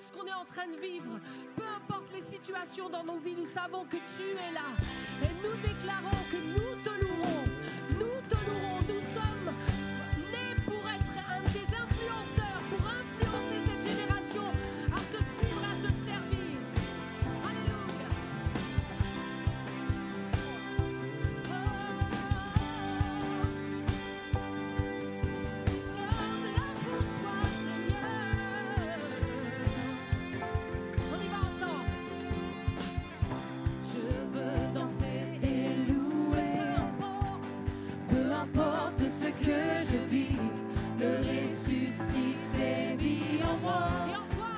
importe ce qu'on est en train de vivre, peu importe les situations dans nos vies, nous savons que tu es là. Et nous déclarons que nous te louerons. Nous te louerons. Nous sommes nés pour être des influenceurs, pour influencer cette génération à te suivre, à te servir. Alléluia. Nous sommes là pour toi, Seigneur. On y va ensemble. Je veux danser et louer, peu importe ce que je vis, le ressuscité vit en moi. Et en toi,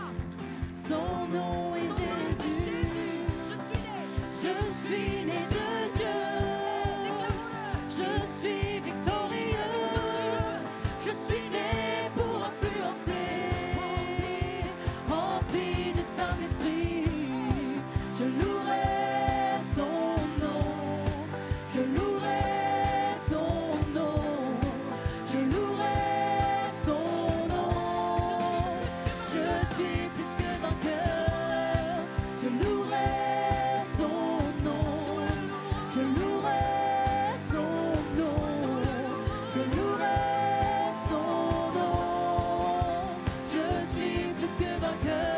son nom est Jésus. Je suis né de Dieu. Je suis victorieux. Je suis né pour influencer, rempli du Saint-Esprit. Je louerai son nom. Je louerai son nom. Je louerai son nom. Je suis plus que vainqueur. Je louerai son nom. Je louerai son nom. Je louerai son nom. Je suis plus que vainqueur.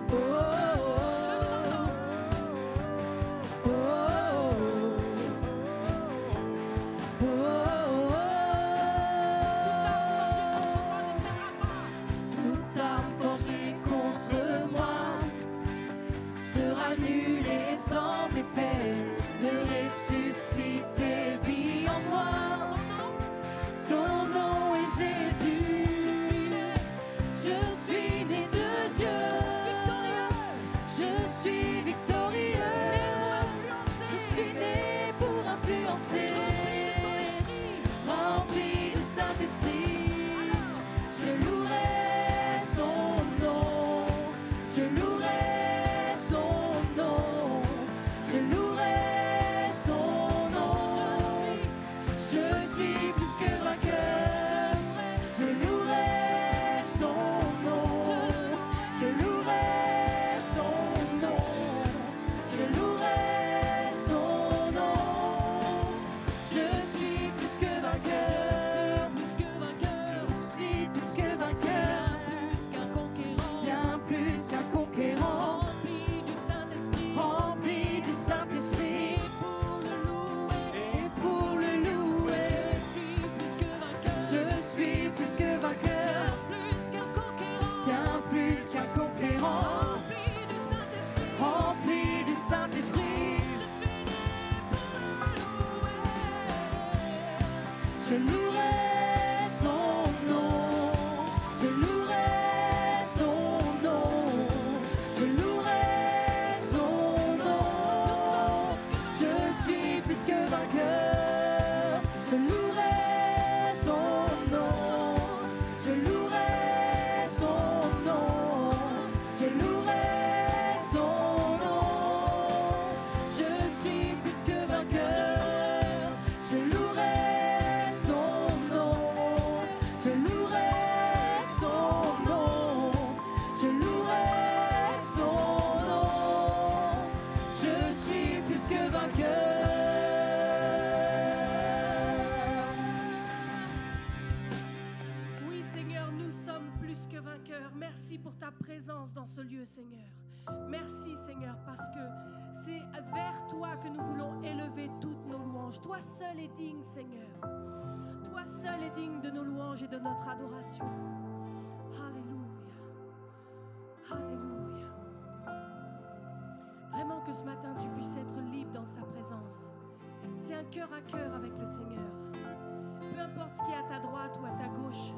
Oh, oh, oh, oh, oh, oh. Toute arme forgée contre moi sera nulle et sans effet. Le ressuscité vit en moi. Son nom est Jésus. Je suis né de Dieu. Je suis victorieux. Je suis né pour influencer. Rempli du Saint-Esprit. Je louerai son nom. Je louerai son nom. Je louerai son nom. Je suis plus que vainqueur. Je louerai son nom. Je louerai son nom. Je louerai son nom. Je suis plus que vainqueur. Je suis plus que vainqueur. Bien plus qu'un conquérant. Rempli du Saint-Esprit. Et pour le louer. Je suis plus que vainqueur. Bien plus qu'un conquérant. Rempli du Saint-Esprit. Je louerai son nom. Je louerai son nom. Je louerai son nom. Je suis plus que vainqueur. Je louerai son nom. Je louerai son nom. Je louerai son nom. Je suis plus que vainqueur. Je louerai son nom. Je louerai son nom. Je louerai son nom. Je suis plus que vainqueur. Oui, Seigneur, nous sommes plus que vainqueurs. Merci pour ta présence dans ce lieu, Seigneur. Merci, Seigneur, parce que c'est vers toi que nous voulons élever toutes nos louanges. Toi seul est digne, Seigneur. Toi seul est digne de nos louanges et de notre adoration. Alléluia. Alléluia. Vraiment que ce matin, tu puisses être libre dans sa présence. C'est un cœur à cœur avec le Seigneur. Peu importe ce qui est à ta droite ou à ta gauche,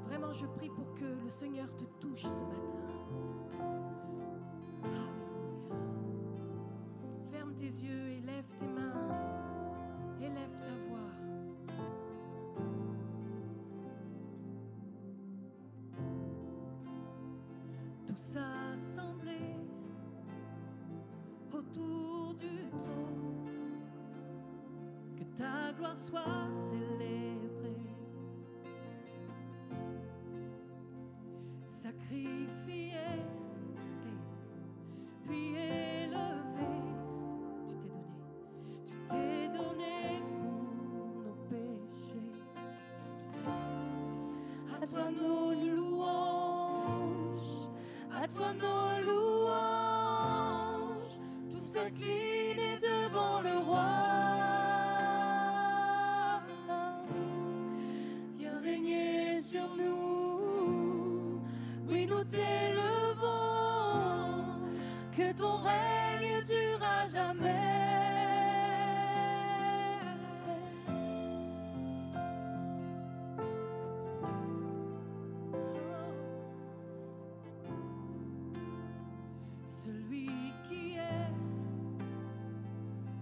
vraiment, je prie pour que le Seigneur te touche ce matin. Alléluia. Ferme tes yeux et lève tes mains. Élève ta voix. Tous assemblés autour du trône, que ta gloire soit célébrée. sacrifié, puis élevé. Tu t'es donné pour nos péchés. À toi nos louanges, à toi nos louanges, tout s'incline devant le roi. Viens régner sur nous, oui nous t'élevons, que ton règne dure à jamais. Celui qui est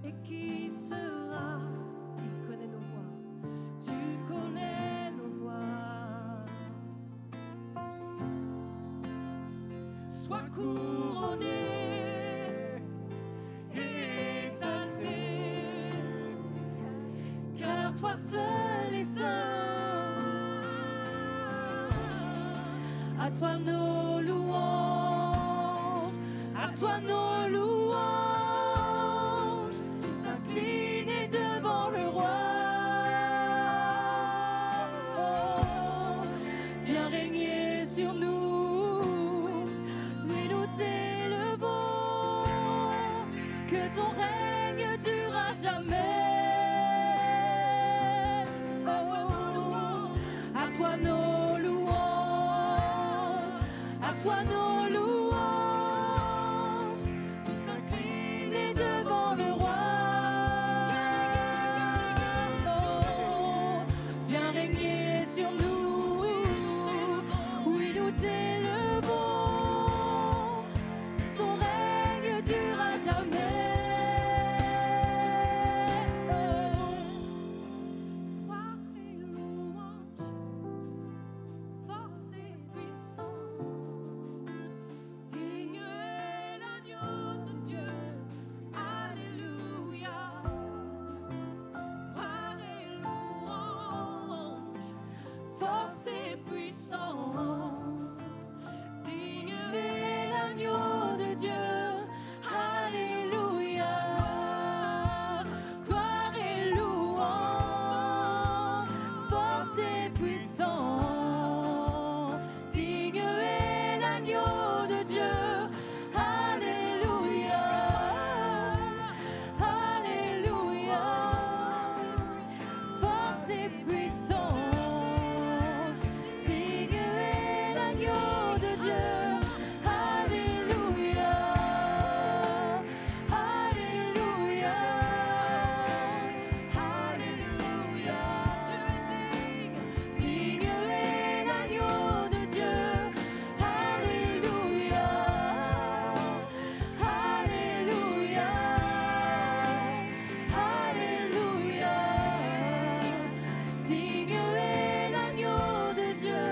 et qui sera, il connaît nos voix, tu connais nos voix. Sois couronné et exalté, car toi seul est saint. À toi nos louanges, à toi nos louanges, tout s'incline devant le roi. Oh, viens régner sur nous, oui nous t'élevons, que ton règne dure à jamais. Oh, à toi nos louanges, à toi nos louanges, tout s'incline devant le roi. Oh, viens régner sur nous, oui nous t'élevons, ton règne dure à jamais. Gloire et louange, force et puissance, digne est l'agneau de Dieu. Alléluia. Gloire et louange, force et puissance, digne est l'agneau de Dieu. Alléluia. Gloire et louange, force et puissance, digne est l'agneau de Dieu. Alléluia. Alléluia. Force et puissance, digne est l'agneau de Dieu. Alléluia. Alléluia. Alléluia. Digne est l'agneau de Dieu. Alléluia. Alléluia. Alléluia. Digne est l'agneau de Dieu.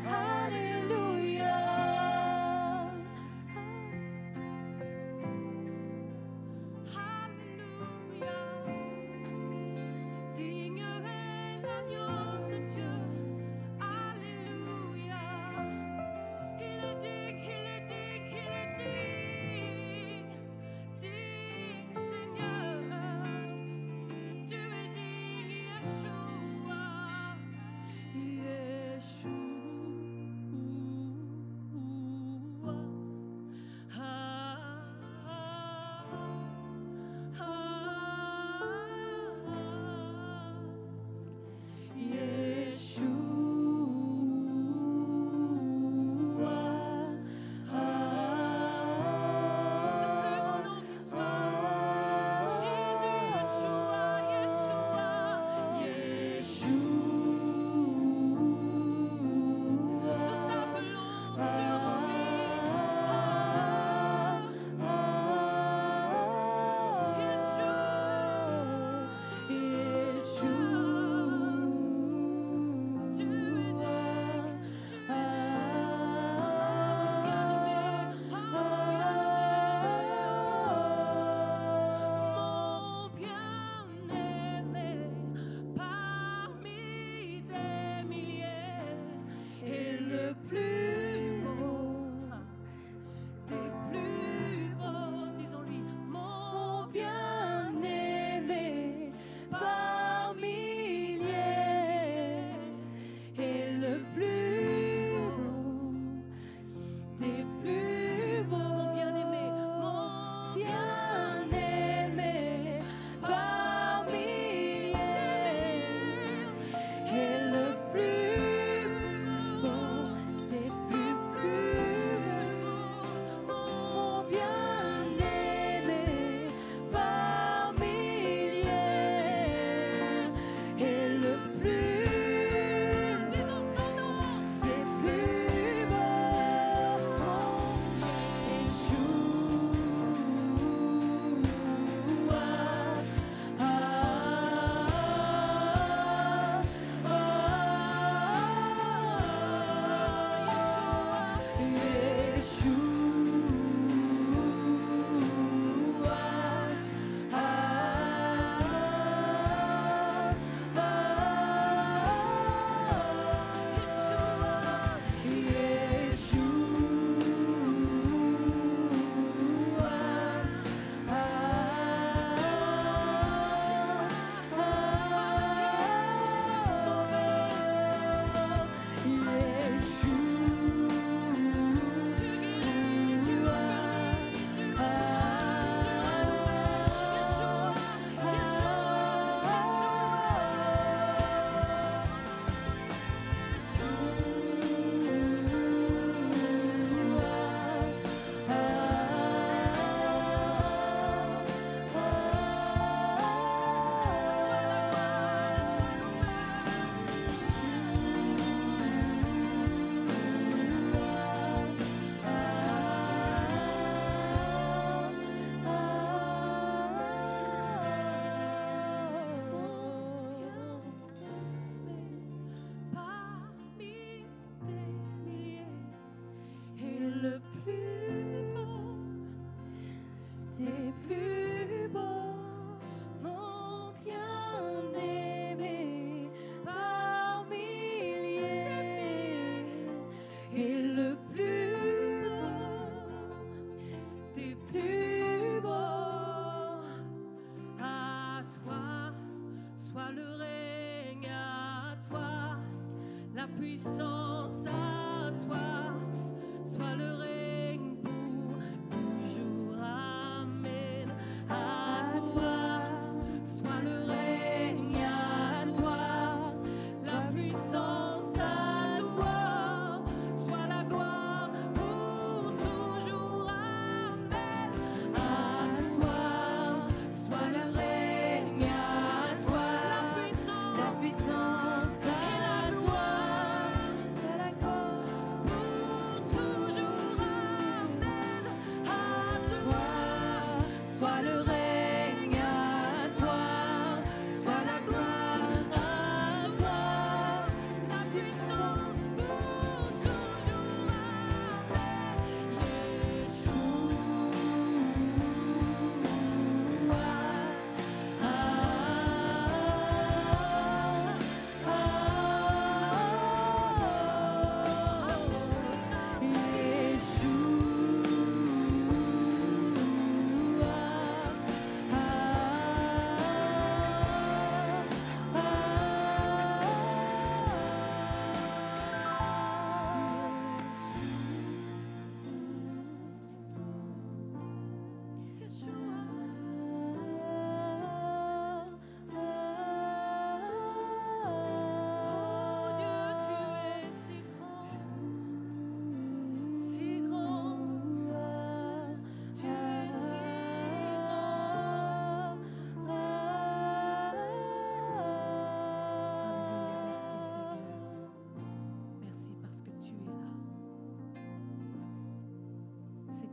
Alléluia. Alléluia. Digne est l'agneau de Dieu. Alléluia. Il est digne, il est digne, il est digne. Digne Seigneur. Tu es digne, Yeshua. Plus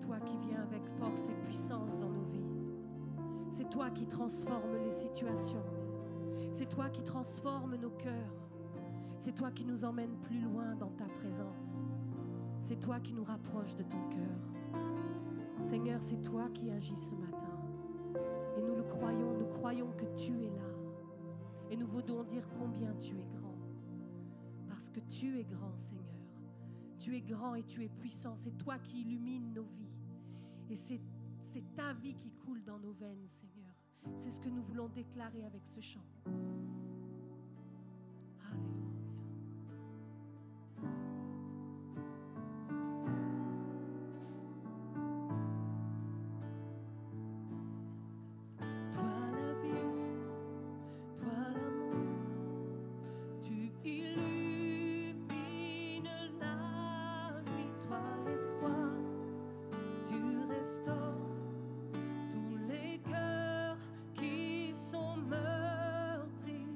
toi qui viens avec force et puissance dans nos vies. C'est toi qui transformes les situations. C'est toi qui transformes nos cœurs. C'est toi qui nous emmènes plus loin dans ta présence. C'est toi qui nous rapproche de ton cœur. Seigneur, c'est toi qui agis ce matin. Et nous le croyons, nous croyons que tu es là. Et nous voulons dire combien tu es grand. Parce que tu es grand, Seigneur. Tu es grand et tu es puissant. C'est toi qui illumines nos vies. Et c'est ta vie qui coule dans nos veines, Seigneur. C'est ce que nous voulons déclarer avec ce chant. Alléluia. Toi la vie, toi l'amour, tu illumines la vie, toi l'espoir, tu restaures tous les cœurs qui sont meurtris.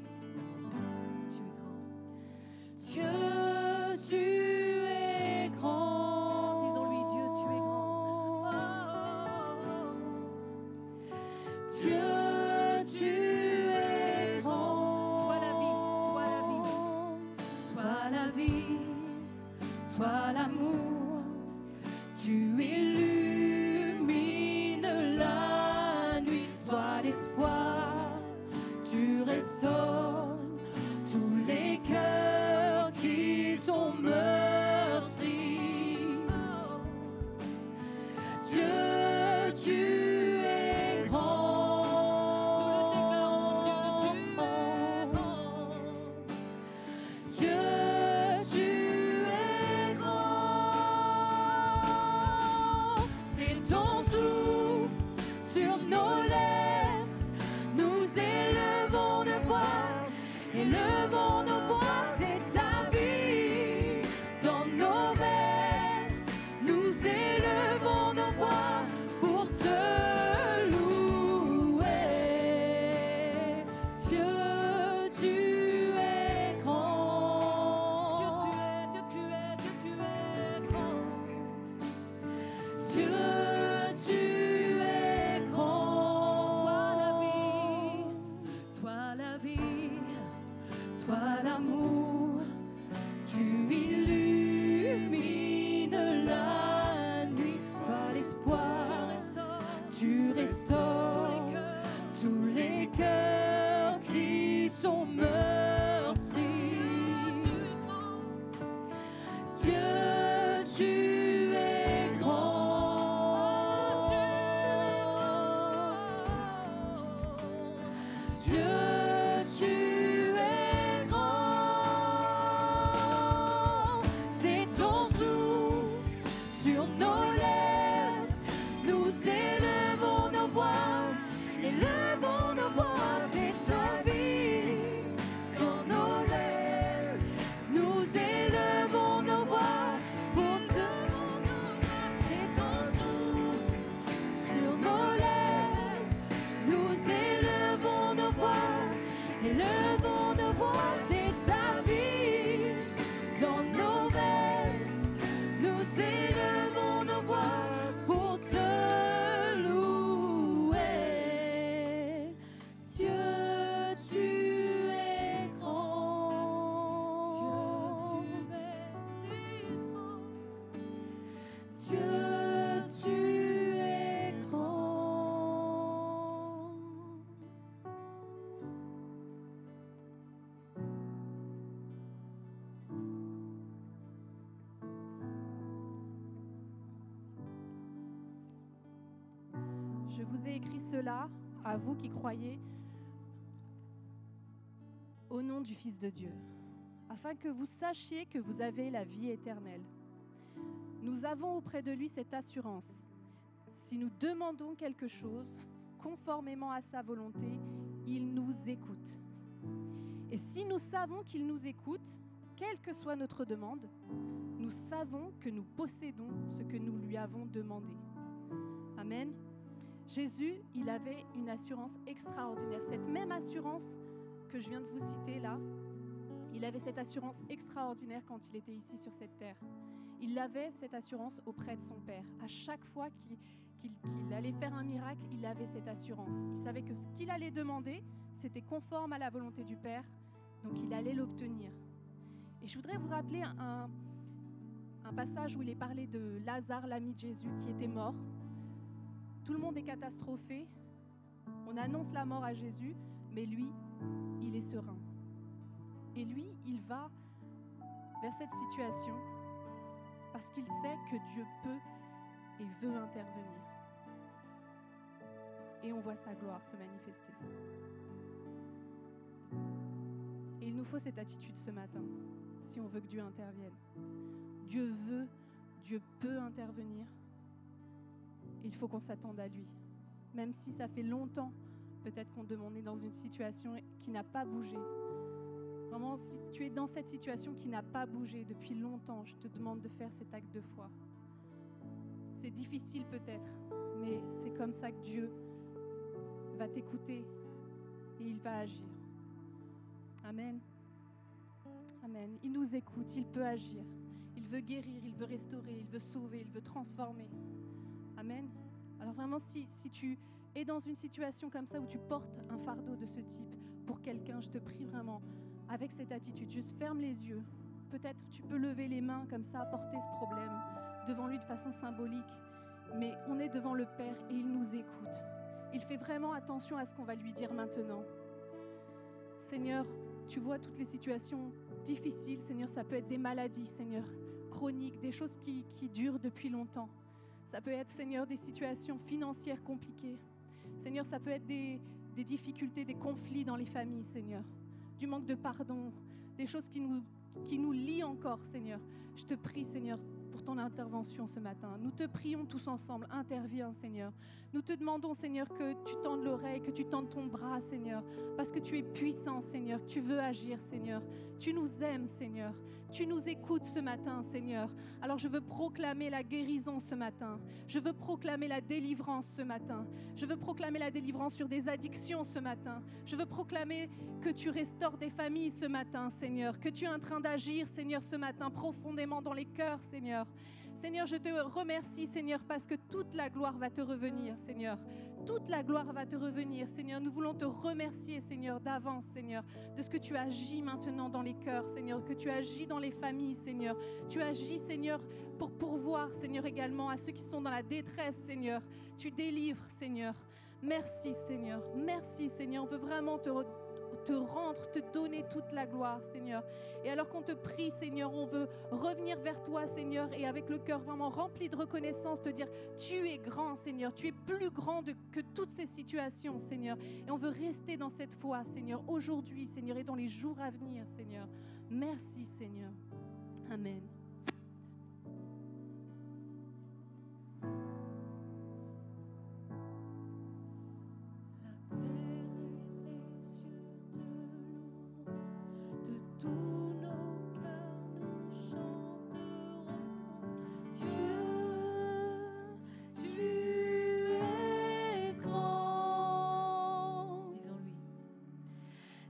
Tu es grand. Dieu, tu es grand. Disons-lui, Dieu, tu es grand. Dieu, tu es grand. Toi la vie, toi la vie, toi la vie, toi l'amour, tu illumines la nuit, toi l'espoir, tu restaures tous les cœurs qui sont meurtris. Dieu, tu es grand. Nous le déclarons, Dieu, tu es grand. Dieu, tu es grand. C'est ton souffle sur nos lèvres. Nous élevons nos voix, élevons nos voix. C'est ta vie dans nos veines. Nous élevons nos voix pour te louer. Dieu, tu es grand. Dieu, tu es, Dieu, tu es, Dieu, tu es grand. Dieu, tu es grand. Toi la vie, toi l'amour, tu illumines la nuit, toi l'espoir, tu restaures tous les cœurs qui sont meurtris. Dieu, tu es grand. Dieu, tu es grand. C'est ton souffle sur nos lèvres. Nous élevons nos voix, élevons nos voix. C'est ta vie sur nos lèvres. Nous élevons nos voix pour te louer. C'est ton souffle sur nos lèvres. Nous élevons nos voix, élevons nos voix. C'est ta vie dans nos veines. Nous élevons nos voix pour te louer. Dieu, tu es grand. Dieu, tu es si grand. Dieu, tu es grand. Je vous ai écrit cela à vous qui croyez au nom du Fils de Dieu, afin que vous sachiez que vous avez la vie éternelle. Nous avons auprès de lui cette assurance. Si nous demandons quelque chose conformément à sa volonté, il nous écoute. Et si nous savons qu'il nous écoute, quelle que soit notre demande, nous savons que nous possédons ce que nous lui avons demandé. Amen. Jésus, il avait une assurance extraordinaire. Cette même assurance que je viens de vous citer là, Il avait cette assurance extraordinaire quand il était ici sur cette terre. Il avait cette assurance auprès de son Père. À chaque fois qu'il allait faire un miracle, il avait cette assurance. Il savait que ce qu'il allait demander, c'était conforme à la volonté du Père, donc il allait l'obtenir. Et je voudrais vous rappeler un passage où il est parlé de Lazare, l'ami de Jésus, qui était mort. Tout le monde est catastrophé. On annonce la mort à Jésus, mais lui, il est serein. Et lui, il va vers cette situation parce qu'il sait que Dieu peut et veut intervenir. Et on voit sa gloire se manifester. Et il nous faut cette attitude ce matin, si on veut que Dieu intervienne. Dieu veut, Dieu peut intervenir. Il faut qu'on s'attende à lui. Même si ça fait longtemps, peut-être qu'on est dans une situation qui n'a pas bougé. Vraiment, si tu es dans cette situation qui n'a pas bougé depuis longtemps, je te demande de faire cet acte de foi. C'est difficile peut-être, mais c'est comme ça que Dieu va t'écouter et il va agir. Amen. Amen. Il nous écoute, il peut agir. Il veut guérir, il veut restaurer, il veut sauver, il veut transformer. Amen. Alors vraiment, si tu es dans une situation comme ça où tu portes un fardeau de ce type pour quelqu'un, je te prie vraiment, avec cette attitude, juste ferme les yeux. Peut-être tu peux lever les mains comme ça, porter ce problème devant lui de façon symbolique. Mais on est devant le Père et il nous écoute. Il fait vraiment attention à ce qu'on va lui dire maintenant. Seigneur, tu vois toutes les situations difficiles. Seigneur, ça peut être des maladies, Seigneur, chroniques, des choses qui durent depuis longtemps. Ça peut être, Seigneur, des situations financières compliquées. Seigneur, ça peut être des difficultés, des conflits dans les familles, Seigneur. Du manque de pardon, des choses qui nous lient encore, Seigneur. Je te prie, Seigneur, pour ton intervention ce matin. Nous te prions tous ensemble. Interviens, Seigneur. Nous te demandons, Seigneur, que tu tendes l'oreille, que tu tendes ton bras, Seigneur, parce que tu es puissant, Seigneur, que tu veux agir, Seigneur. Tu nous aimes, Seigneur. Tu nous écoutes ce matin, Seigneur. Alors je veux proclamer la guérison ce matin. Je veux proclamer la délivrance ce matin. Je veux proclamer la délivrance sur des addictions ce matin. Je veux proclamer que tu restaures des familles ce matin, Seigneur. Que tu es en train d'agir, Seigneur, ce matin, profondément dans les cœurs, Seigneur. Seigneur, je te remercie, Seigneur, parce que toute la gloire va te revenir, Seigneur. Toute la gloire va te revenir, Seigneur. Nous voulons te remercier, Seigneur, d'avance, Seigneur, de ce que tu agis maintenant dans les cœurs, Seigneur, que tu agis dans les familles, Seigneur. Tu agis, Seigneur, pour pourvoir, Seigneur, également à ceux qui sont dans la détresse, Seigneur. Tu délivres, Seigneur. Merci, Seigneur. Merci, Seigneur. On veut vraiment te rendre, te donner toute la gloire, Seigneur. Et alors qu'on te prie, Seigneur, on veut revenir vers toi, Seigneur, et avec le cœur vraiment rempli de reconnaissance, te dire, tu es grand, Seigneur, tu es plus grand que toutes ces situations, Seigneur. Et on veut rester dans cette foi, Seigneur, aujourd'hui, Seigneur, et dans les jours à venir, Seigneur. Merci, Seigneur. Amen.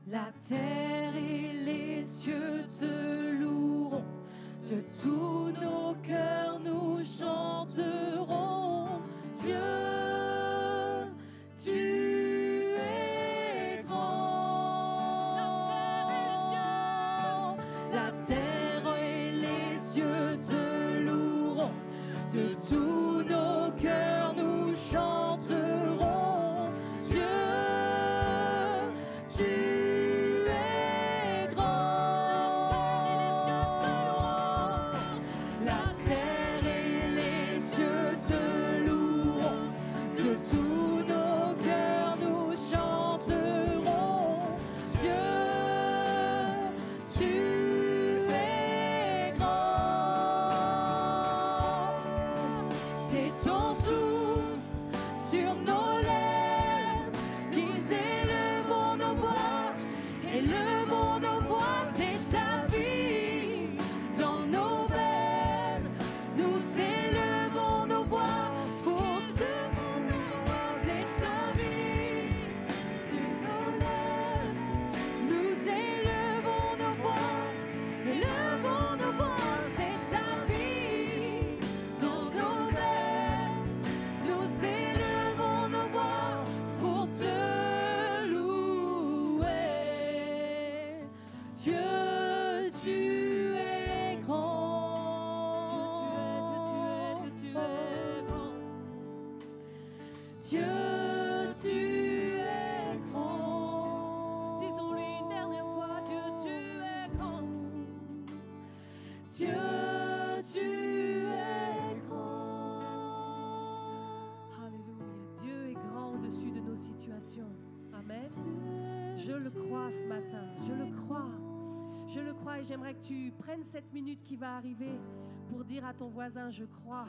La terre et les cieux te loueront, de tous nos cœurs nous chanterons. Dieu, tu es grand. La terre et les cieux te loueront, de tous nos cœurs nous chanterons. Dieu, tu Dieu, tu es grand. Disons-lui une dernière fois, Dieu, tu es grand. Dieu, tu es grand. Alléluia. Dieu est grand au-dessus de nos situations. Amen. Je le crois ce matin. Je le crois. Je le crois et j'aimerais que tu prennes cette minute qui va arriver pour dire à ton voisin, je crois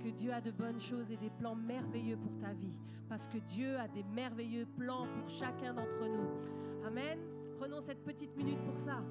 que Dieu a de bonnes choses et des plans merveilleux pour ta vie. Parce que Dieu a des merveilleux plans pour chacun d'entre nous. Amen. Prenons cette petite minute pour ça.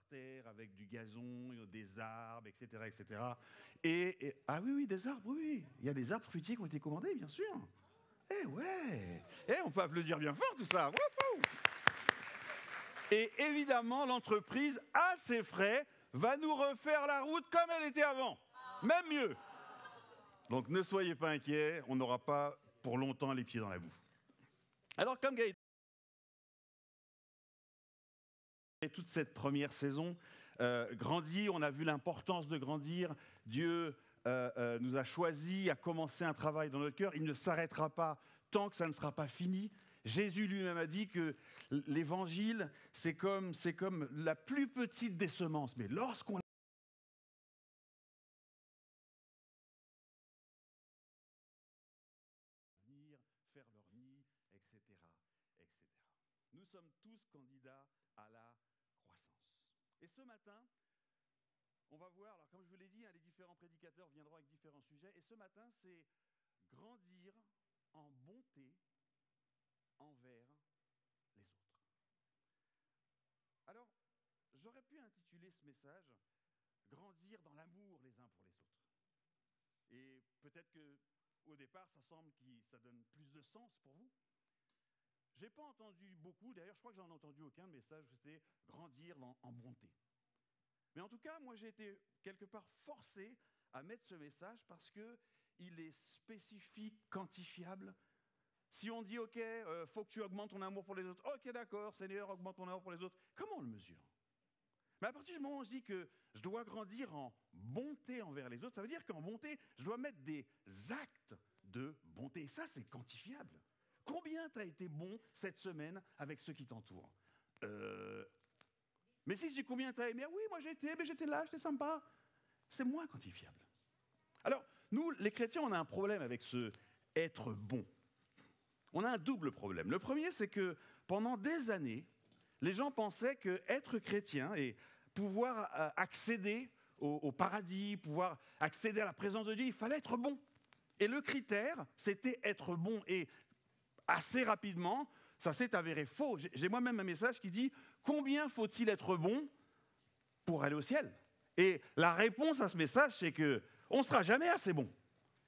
terre avec du gazon, des arbres, etc. etc. Ah oui, oui, des arbres, oui, oui. Il y a des arbres fruitiers qui ont été commandés, bien sûr. Eh ouais. On peut applaudir bien fort tout ça. Wouhou. Et évidemment, l'entreprise, à ses frais, va nous refaire la route comme elle était avant. Même mieux. Donc ne soyez pas inquiets, on n'aura pas pour longtemps les pieds dans la boue. Alors comme Gaëtan, toute cette première saison, grandir, on a vu l'importance de grandir. Dieu nous a choisis à commencer un travail dans notre cœur. Il ne s'arrêtera pas tant que ça ne sera pas fini. Jésus lui-même a dit que l'évangile, c'est comme la plus petite des semences. Mais lorsqu'on faire leur nid, etc., etc. Nous sommes tous candidats à la croissance. Et ce matin, on va voir, alors comme je vous l'ai dit, les différents prédicateurs viendront avec différents sujets, et ce matin, c'est grandir en bonté envers les autres. Alors, j'aurais pu intituler ce message « Grandir dans l'amour les uns pour les autres ». Et peut-être qu'au départ, ça semble que ça donne plus de sens pour vous. Je n'ai pas entendu beaucoup, d'ailleurs je crois que j'en ai entendu aucun message où c'était « Grandir en bonté ». Mais en tout cas, moi j'ai été quelque part forcé à mettre ce message parce qu'il est spécifique, quantifiable. Si on dit, OK, faut que tu augmentes ton amour pour les autres, OK, d'accord, Seigneur, augmente ton amour pour les autres, comment on le mesure? Mais à partir du moment où je dis que je dois grandir en bonté envers les autres, ça veut dire qu'en bonté, je dois mettre des actes de bonté. Et ça, c'est quantifiable. Combien tu as été bon cette semaine avec ceux qui t'entourent? Mais si je dis combien tu as aimé, oui, moi j'étais là, j'étais sympa, c'est moins quantifiable. Alors, nous, les chrétiens, on a un problème avec ce être bon. On a un double problème. Le premier, c'est que pendant des années, les gens pensaient qu'être chrétien et pouvoir accéder au paradis, pouvoir accéder à la présence de Dieu, il fallait être bon. Et le critère, c'était être bon. Et assez rapidement, ça s'est avéré faux. J'ai moi-même un message qui dit « Combien faut-il être bon pour aller au ciel ?» Et la réponse à ce message, c'est qu'on ne sera jamais assez bon.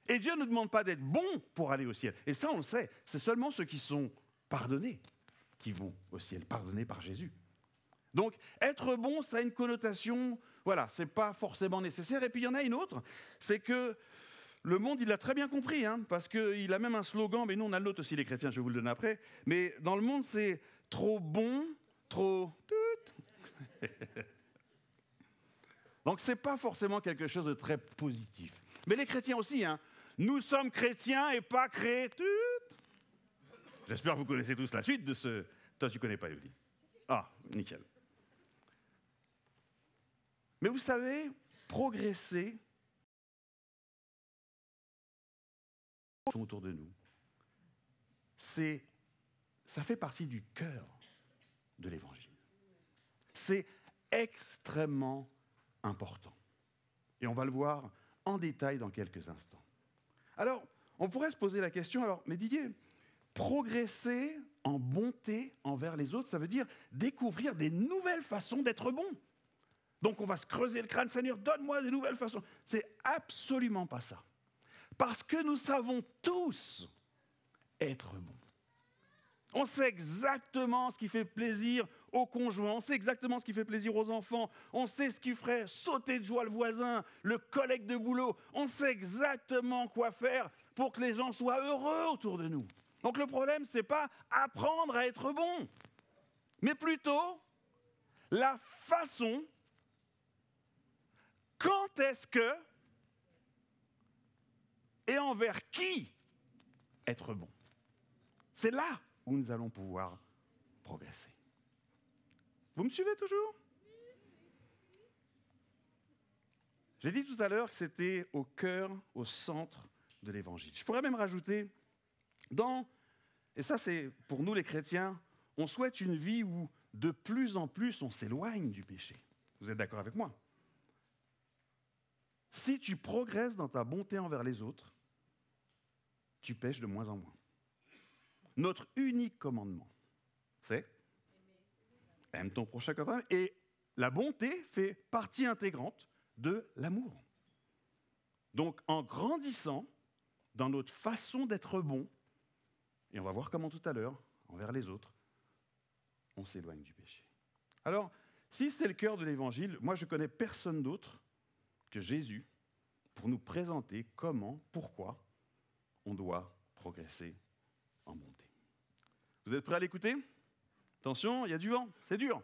Et Dieu ne nous demande pas d'être bon pour aller au ciel. Et ça, on le sait. C'est seulement ceux qui sont pardonnés qui vont au ciel, pardonnés par Jésus. Donc, être bon, ça a une connotation, voilà, c'est pas forcément nécessaire. Et puis, il y en a une autre, c'est que le monde, il l'a très bien compris, parce qu'il a même un slogan, mais nous, on a l'autre aussi, les chrétiens, je vais vous le donner après. Mais dans le monde, c'est trop bon, trop... Donc, c'est pas forcément quelque chose de très positif. Mais les chrétiens aussi, nous sommes chrétiens et pas créés. J'espère que vous connaissez tous la suite de ce... Toi, tu ne connais pas, Elodie. Ah, nickel. Mais vous savez, progresser autour de nous, ça fait partie du cœur de l'Évangile. C'est extrêmement important. Et on va le voir en détail dans quelques instants. Alors, on pourrait se poser la question, mais Didier, progresser en bonté envers les autres, ça veut dire découvrir des nouvelles façons d'être bon. Donc on va se creuser le crâne, Seigneur, donne-moi des nouvelles façons. C'est absolument pas ça. Parce que nous savons tous être bons. On sait exactement ce qui fait plaisir aux conjoints, on sait exactement ce qui fait plaisir aux enfants, on sait ce qui ferait sauter de joie le voisin, le collègue de boulot. On sait exactement quoi faire pour que les gens soient heureux autour de nous. Donc le problème, ce n'est pas apprendre à être bon, mais plutôt la façon, quand est-ce que et envers qui être bon. C'est là où nous allons pouvoir progresser. Vous me suivez toujours? J'ai dit tout à l'heure que c'était au cœur, au centre de l'Évangile. Je pourrais même rajouter, et ça c'est pour nous les chrétiens, on souhaite une vie où de plus en plus on s'éloigne du péché. Vous êtes d'accord avec moi? Si tu progresses dans ta bonté envers les autres, tu pêches de moins en moins. Notre unique commandement, c'est aime ton prochain comme toi-même. Et la bonté fait partie intégrante de l'amour. Donc, en grandissant dans notre façon d'être bon, et on va voir comment tout à l'heure, envers les autres, on s'éloigne du péché. Alors, si c'est le cœur de l'Évangile, moi je connais personne d'autre que Jésus pour nous présenter comment, pourquoi on doit progresser en bonté. Vous êtes prêts à l'écouter ? Attention, il y a du vent, c'est dur.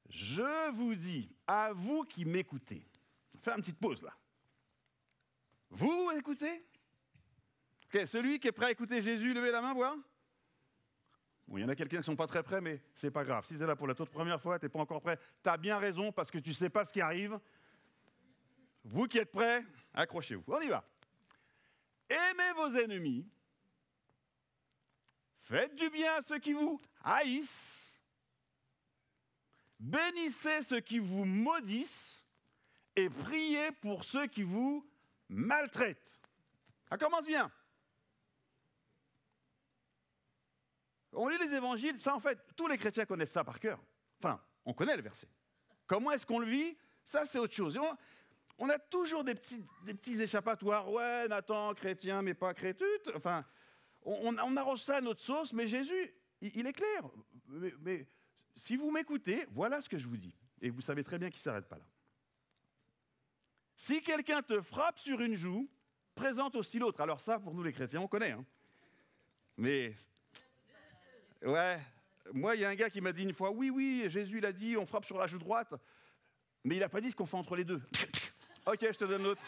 Je vous dis, à vous qui m'écoutez, fais une petite pause là. Vous écoutez ? Ok, celui qui est prêt à écouter Jésus, levez la main, voir. Bon, il y en a quelqu'un qui ne sont pas très prêts, mais c'est pas grave. Si tu es là pour la toute première fois, tu n'es pas encore prêt, tu as bien raison parce que tu ne sais pas ce qui arrive. Vous qui êtes prêts, accrochez-vous. On y va. Aimez vos ennemis. Faites du bien à ceux qui vous haïssent. Bénissez ceux qui vous maudissent et priez pour ceux qui vous maltraitent. Ça commence bien. On lit les évangiles, ça en fait, tous les chrétiens connaissent ça par cœur. Enfin, on connaît le verset. Comment est-ce qu'on le vit ? Ça, c'est autre chose. On a toujours des petits échappatoires. Ouais, Nathan, chrétien, mais pas crétute. Enfin, on arrange ça à notre sauce, mais Jésus, il est clair. Mais si vous m'écoutez, voilà ce que je vous dis. Et vous savez très bien qu'il ne s'arrête pas là. Si quelqu'un te frappe sur une joue, présente aussi l'autre. Alors ça, pour nous les chrétiens, on connaît. Hein. Mais, ouais, moi, il y a un gars qui m'a dit une fois, oui, Jésus l'a dit, on frappe sur la joue droite, mais il n'a pas dit ce qu'on fait entre les deux. Ok, je te donne l'autre.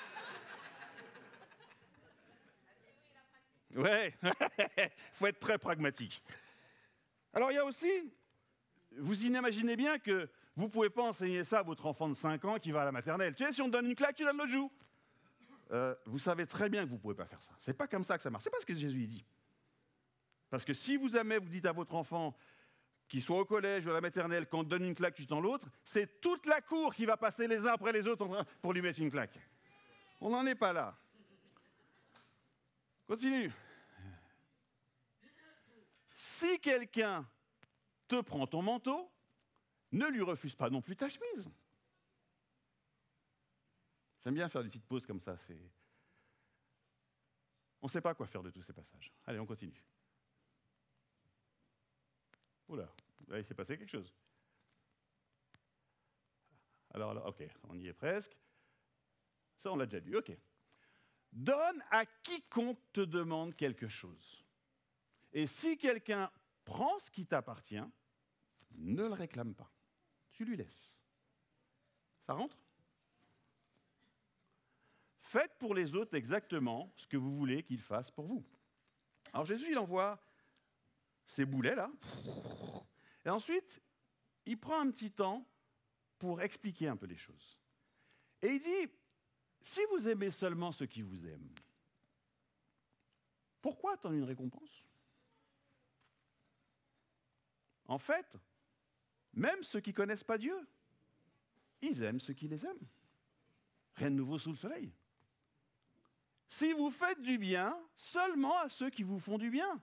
Ouais, il faut être très pragmatique. Alors, il y a aussi, vous imaginez bien que vous ne pouvez pas enseigner ça à votre enfant de 5 ans qui va à la maternelle. Tu sais, si on te donne une claque, tu donnes l'autre joue. Vous savez très bien que vous ne pouvez pas faire ça. Ce n'est pas comme ça que ça marche. Ce n'est pas ce que Jésus dit. Parce que si vous dites à votre enfant, qu'il soit au collège ou à la maternelle, qu'on te donne une claque, tu tends l'autre, c'est toute la cour qui va passer les uns après les autres pour lui mettre une claque. On n'en est pas là. Continue. Si quelqu'un te prend ton manteau, ne lui refuse pas non plus ta chemise. J'aime bien faire des petites pauses comme ça. On ne sait pas quoi faire de tous ces passages. Allez, on continue. Oula, là, il s'est passé quelque chose. Alors, ok, on y est presque. Ça, on l'a déjà lu, ok. Donne à quiconque te demande quelque chose. Et si quelqu'un prend ce qui t'appartient, ne le réclame pas. Tu lui laisses. Ça rentre ? Faites pour les autres exactement ce que vous voulez qu'ils fassent pour vous. Alors Jésus, il envoie ces boulets-là, et ensuite, il prend un petit temps pour expliquer un peu les choses. Et il dit, si vous aimez seulement ceux qui vous aiment, pourquoi attendre une récompense ? En fait, même ceux qui ne connaissent pas Dieu, ils aiment ceux qui les aiment. Rien de nouveau sous le soleil. Si vous faites du bien seulement à ceux qui vous font du bien,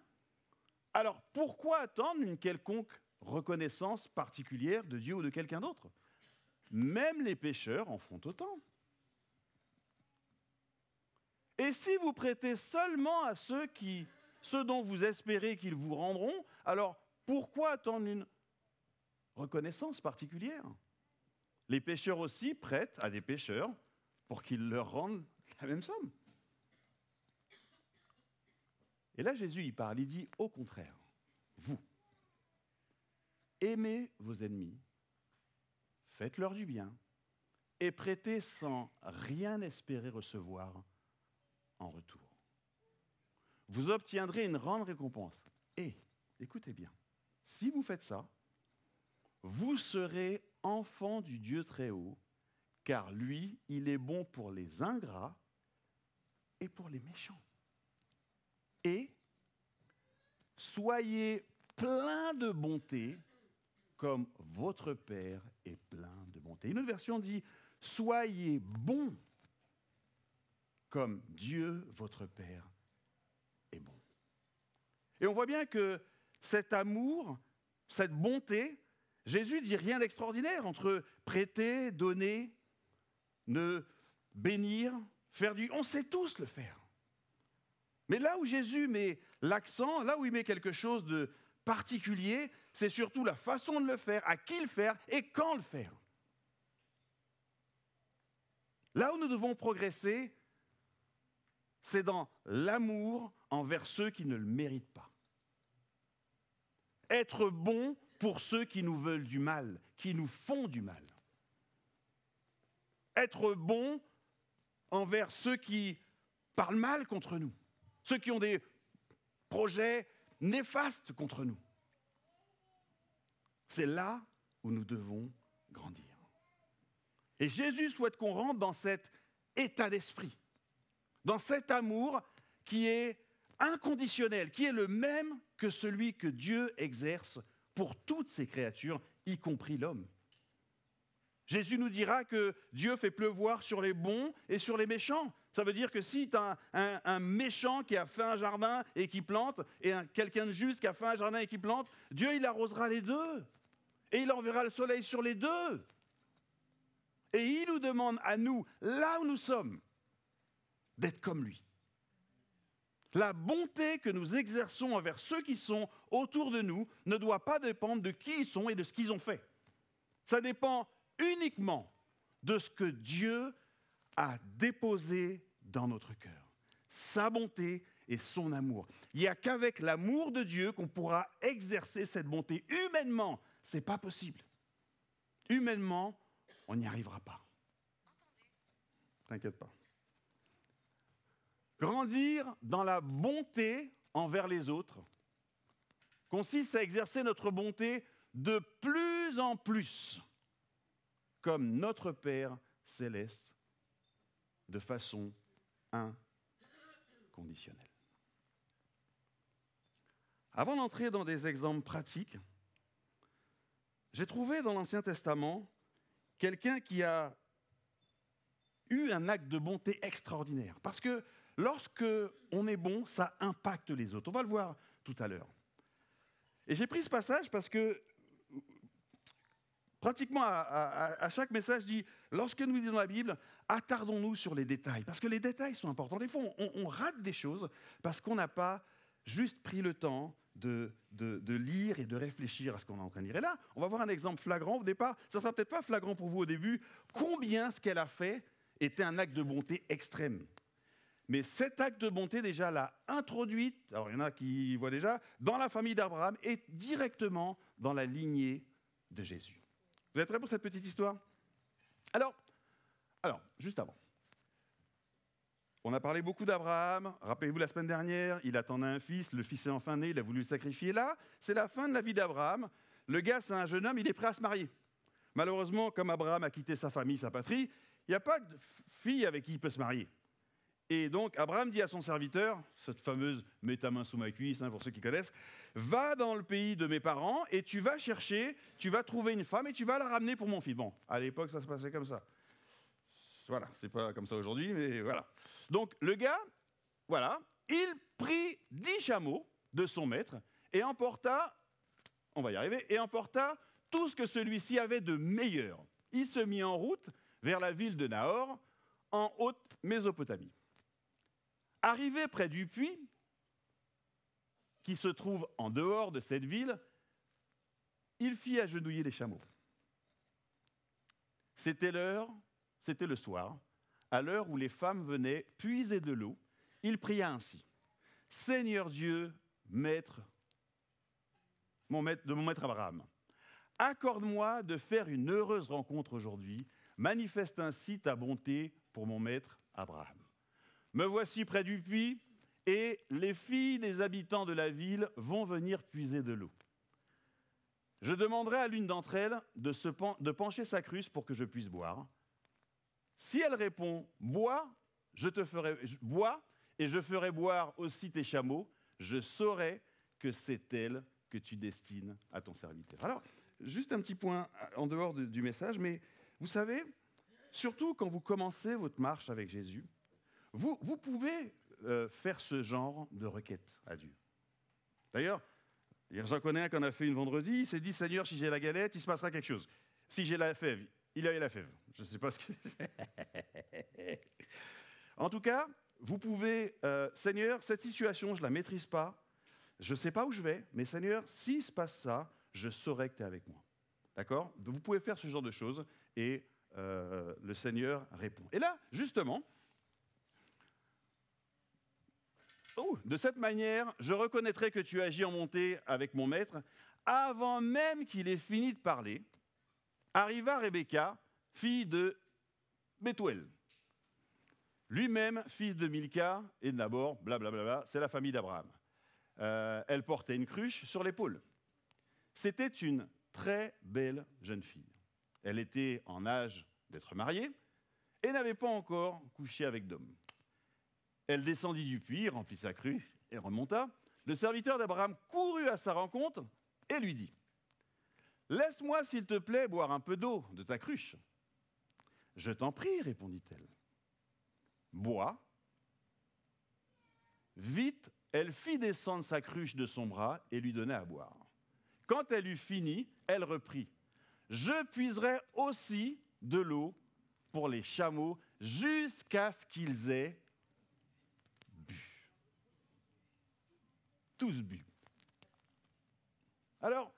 alors pourquoi attendre une quelconque reconnaissance particulière de Dieu ou de quelqu'un d'autre ? Même les pécheurs en font autant. Et si vous prêtez seulement à ceux dont vous espérez qu'ils vous rendront, alors pourquoi attendre une reconnaissance particulière ? Les pécheurs aussi prêtent à des pécheurs pour qu'ils leur rendent la même somme. Et là, Jésus, il parle, il dit au contraire, vous, aimez vos ennemis, faites-leur du bien et prêtez sans rien espérer recevoir en retour. Vous obtiendrez une grande récompense. Et, écoutez bien, si vous faites ça, vous serez enfants du Dieu très haut, car lui, il est bon pour les ingrats et pour les méchants. Et soyez pleins de bonté, comme votre Père est plein de bonté. Une autre version dit, soyez bons, comme Dieu, votre Père, est bon. Et on voit bien que cet amour cette bonté, Jésus dit rien d'extraordinaire entre prêter, donner, ne bénir, faire du... On sait tous le faire. Mais là où Jésus met l'accent, là où il met quelque chose de particulier, c'est surtout la façon de le faire, à qui le faire et quand le faire. Là où nous devons progresser, c'est dans l'amour envers ceux qui ne le méritent pas. Être bon pour ceux qui nous veulent du mal, qui nous font du mal. Être bon envers ceux qui parlent mal contre nous, ceux qui ont des projets néfastes contre nous. C'est là où nous devons grandir. Et Jésus souhaite qu'on rentre dans cet état d'esprit, dans cet amour qui est inconditionnel, qui est le même que celui que Dieu exerce pour toutes ses créatures, y compris l'homme. Jésus nous dira que Dieu fait pleuvoir sur les bons et sur les méchants. Ça veut dire que si tu as un méchant qui a fait un jardin et qui plante, et quelqu'un de juste qui a fait un jardin et qui plante, Dieu, il arrosera les deux. Et il enverra le soleil sur les deux. Et il nous demande à nous, là où nous sommes, d'être comme lui. La bonté que nous exerçons envers ceux qui sont autour de nous ne doit pas dépendre de qui ils sont et de ce qu'ils ont fait. Ça dépend uniquement de ce que Dieu a déposé dans notre cœur. Sa bonté et son amour. Il n'y a qu'avec l'amour de Dieu qu'on pourra exercer cette bonté. Humainement, ce n'est pas possible. Humainement, on n'y arrivera pas. T'inquiète pas. Grandir dans la bonté envers les autres consiste à exercer notre bonté de plus en plus comme notre Père céleste, de façon inconditionnelle. Avant d'entrer dans des exemples pratiques, j'ai trouvé dans l'Ancien Testament quelqu'un qui a eu un acte de bonté extraordinaire. Parce que lorsque on est bon, ça impacte les autres. On va le voir tout à l'heure. Et j'ai pris ce passage parce que pratiquement à chaque message, je dis, lorsque nous lisons la Bible, attardons-nous sur les détails. Parce que les détails sont importants. Des fois, on rate des choses parce qu'on n'a pas juste pris le temps de lire et de réfléchir à ce qu'on est en train de lire. Et là, on va voir un exemple flagrant. Au départ, ça ne sera peut-être pas flagrant pour vous au début, combien ce qu'elle a fait était un acte de bonté extrême. Mais cet acte de bonté, déjà, l'a introduite, alors il y en a qui voient déjà, dans la famille d'Abraham et directement dans la lignée de Jésus. Vous êtes prêts pour cette petite histoire ? Alors, juste avant. On a parlé beaucoup d'Abraham. Rappelez-vous, la semaine dernière, il attendait un fils. Le fils est enfin né, il a voulu le sacrifier. Là, c'est la fin de la vie d'Abraham. Le gars, c'est un jeune homme, il est prêt à se marier. Malheureusement, comme Abraham a quitté sa famille, sa patrie, il n'y a pas de fille avec qui il peut se marier. Et donc, Abraham dit à son serviteur, cette fameuse « mets ta main sous ma cuisse », pour ceux qui connaissent, « va dans le pays de mes parents et tu vas chercher, tu vas trouver une femme et tu vas la ramener pour mon fils. » Bon, à l'époque, ça se passait comme ça. Voilà, c'est pas comme ça aujourd'hui, mais voilà. Donc, le gars, voilà, il prit 10 chameaux de son maître et emporta, on va y arriver, et emporta tout ce que celui-ci avait de meilleur. Il se mit en route vers la ville de Nahor, en Haute-Mésopotamie. Arrivé près du puits, qui se trouve en dehors de cette ville, il fit agenouiller les chameaux. C'était le soir, à l'heure où les femmes venaient puiser de l'eau, il pria ainsi. « Seigneur Dieu, de mon maître Abraham, accorde-moi de faire une heureuse rencontre aujourd'hui, manifeste ainsi ta bonté pour mon maître Abraham. Me voici près du puits, et les filles des habitants de la ville vont venir puiser de l'eau. Je demanderai à l'une d'entre elles de pencher sa cruche pour que je puisse boire. Si elle répond « bois » et je ferai boire aussi tes chameaux, je saurai que c'est elle que tu destines à ton serviteur. » Alors, juste un petit point en dehors du message, mais vous savez, surtout quand vous commencez votre marche avec Jésus, vous pouvez faire ce genre de requête à Dieu. D'ailleurs, J'en connais un qu'on a fait une vendredi, il s'est dit, Seigneur, si j'ai la galette, il se passera quelque chose. Si j'ai la fève, il a eu la fève. Je ne sais pas ce que... En tout cas, vous pouvez, Seigneur, cette situation, je ne la maîtrise pas, je ne sais pas où je vais, mais Seigneur, s'il se passe ça, je saurai que tu es avec moi. D'accord? Vous pouvez faire ce genre de choses et le Seigneur répond. Et là, justement, de cette manière, je reconnaîtrai que tu agis en montée avec mon maître. Avant même qu'il ait fini de parler, arriva Rebecca, fille de Bethuel, lui-même fils de Milca et de Nabor, blablabla, c'est la famille d'Abraham. Elle portait une cruche sur l'épaule. C'était une très belle jeune fille. Elle était en âge d'être mariée et n'avait pas encore couché avec d'homme. Elle descendit du puits, remplit sa crue et remonta. Le serviteur d'Abraham courut à sa rencontre et lui dit : « Laisse-moi, s'il te plaît, boire un peu d'eau de ta cruche. »« Je t'en prie, répondit-elle. »« Bois. » Vite, elle fit descendre sa cruche de son bras et lui donna à boire. Quand elle eut fini, elle reprit : « Je puiserai aussi de l'eau pour les chameaux jusqu'à ce qu'ils aient bu. » Tous bu. Alors,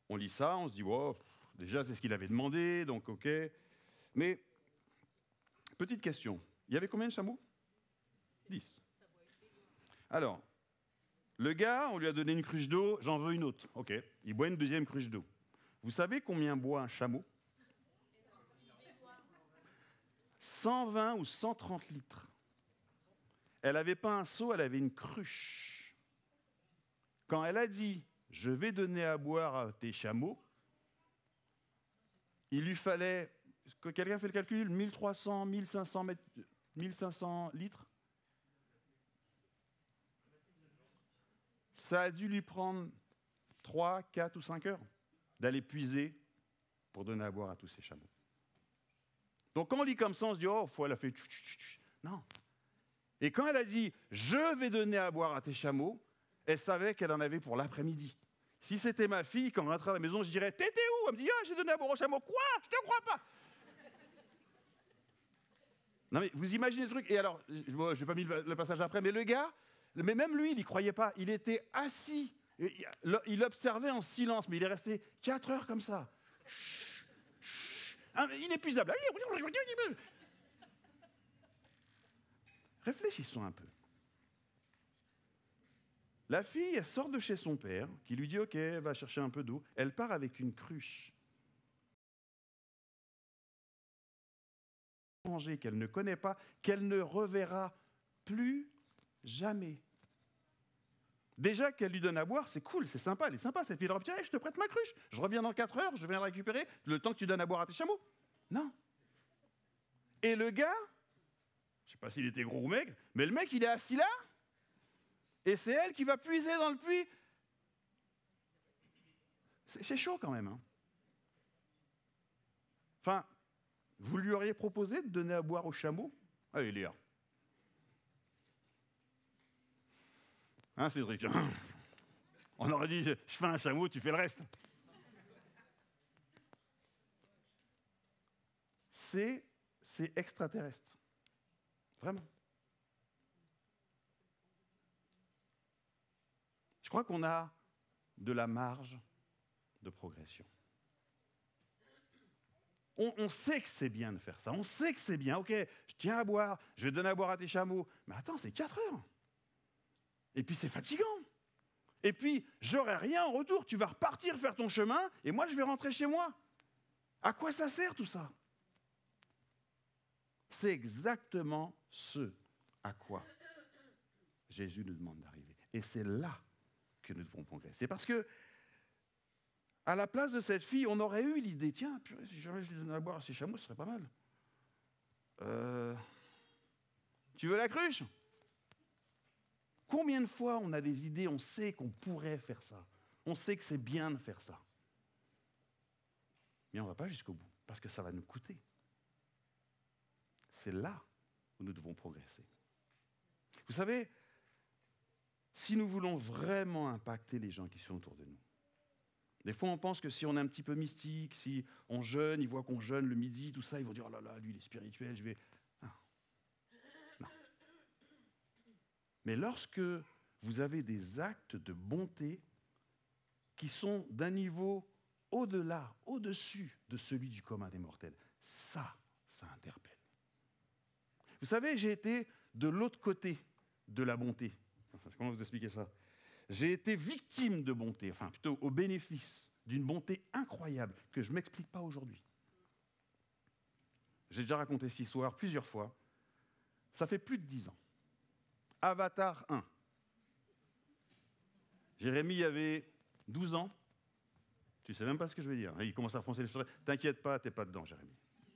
on lit ça, on se dit, wow, déjà c'est ce qu'il avait demandé, donc ok. Mais, petite question, il y avait combien de chameaux ? 10. Alors, le gars, on lui a donné une cruche d'eau, j'en veux une autre. Ok, il boit une deuxième cruche d'eau. Vous savez combien boit un chameau ? 120 ou 130 litres. Elle n'avait pas un seau, elle avait une cruche. Quand elle a dit « je vais donner à boire à tes chameaux », il lui fallait, que quelqu'un fait le calcul, 1300, 1500 litres. Ça a dû lui prendre 3, 4 ou 5 heures d'aller puiser pour donner à boire à tous ces chameaux. Donc quand on lit comme ça, on se dit « oh, elle a fait... » Non. Et quand elle a dit « je vais donner à boire à tes chameaux », elle savait qu'elle en avait pour l'après-midi. Si c'était ma fille, quand on rentrait à la maison, je dirais « t'étais où ?» Elle me dit « ah, j'ai donné à boire aux chameaux. » Quoi ? Je te crois pas. Non mais vous imaginez le truc. Et alors, je n'ai pas mis le passage après, mais le gars, mais même lui, il n'y croyait pas. Il était assis. Il observait en silence, mais il est resté 4 heures comme ça. Inépuisable. Réfléchissons un peu. La fille, elle sort de chez son père, qui lui dit « ok, va chercher un peu d'eau ». Elle part avec une cruche. Qu'elle ne connaît pas, qu'elle ne reverra plus jamais. Déjà qu'elle lui donne à boire, c'est cool, c'est sympa, elle est sympa, cette fille de tiens, je te prête ma cruche, je reviens dans 4 heures, je viens la récupérer, le temps que tu donnes à boire à tes chameaux. Non. Et le gars, je ne sais pas s'il était gros ou maigre, mais le mec, il est assis là, et c'est elle qui va puiser dans le puits. C'est chaud quand même. Hein. Enfin, vous lui auriez proposé de donner à boire aux chameaux ? Allez, Léa. Hein, Cédric ? On aurait dit, je fais un chameau, tu fais le reste. C'est extraterrestre. Vraiment. Je crois qu'on a de la marge de progression. On sait que c'est bien de faire ça. On sait que c'est bien. Ok, je tiens à boire, je vais donner à boire à tes chameaux. Mais attends, c'est 4 heures. Et puis c'est fatigant. Et puis, j'aurai rien en retour. Tu vas repartir faire ton chemin et moi, je vais rentrer chez moi. À quoi ça sert tout ça ? C'est exactement ce à quoi Jésus nous demande d'arriver. Et c'est là que nous devons progresser. Parce que, à la place de cette fille, on aurait eu l'idée, tiens, purée, si jamais je lui donnais à boire à ces chameaux, ce serait pas mal. Tu veux la cruche ? Combien de fois on a des idées, on sait qu'on pourrait faire ça. On sait que c'est bien de faire ça. Mais on ne va pas jusqu'au bout, parce que ça va nous coûter. C'est là où nous devons progresser. Vous savez, si nous voulons vraiment impacter les gens qui sont autour de nous. Des fois, on pense que si on est un petit peu mystique, si on jeûne, ils voient qu'on jeûne le midi, tout ça, ils vont dire « Oh là là, lui, il est spirituel, je vais... » Non. Non. Mais lorsque vous avez des actes de bonté qui sont d'un niveau au-delà, au-dessus de celui du commun des mortels, ça interpelle. Vous savez, j'ai été de l'autre côté de la bonté. Comment vous expliquer ça? J'ai été victime de bonté, enfin plutôt au bénéfice d'une bonté incroyable que je ne m'explique pas aujourd'hui. J'ai déjà raconté cette histoire plusieurs fois. Ça fait plus de 10 ans. Avatar 1. Jérémie avait 12 ans. Tu sais même pas ce que je vais dire. Il commence à froncer les sourcils. T'inquiète pas, t'es pas dedans, Jérémie.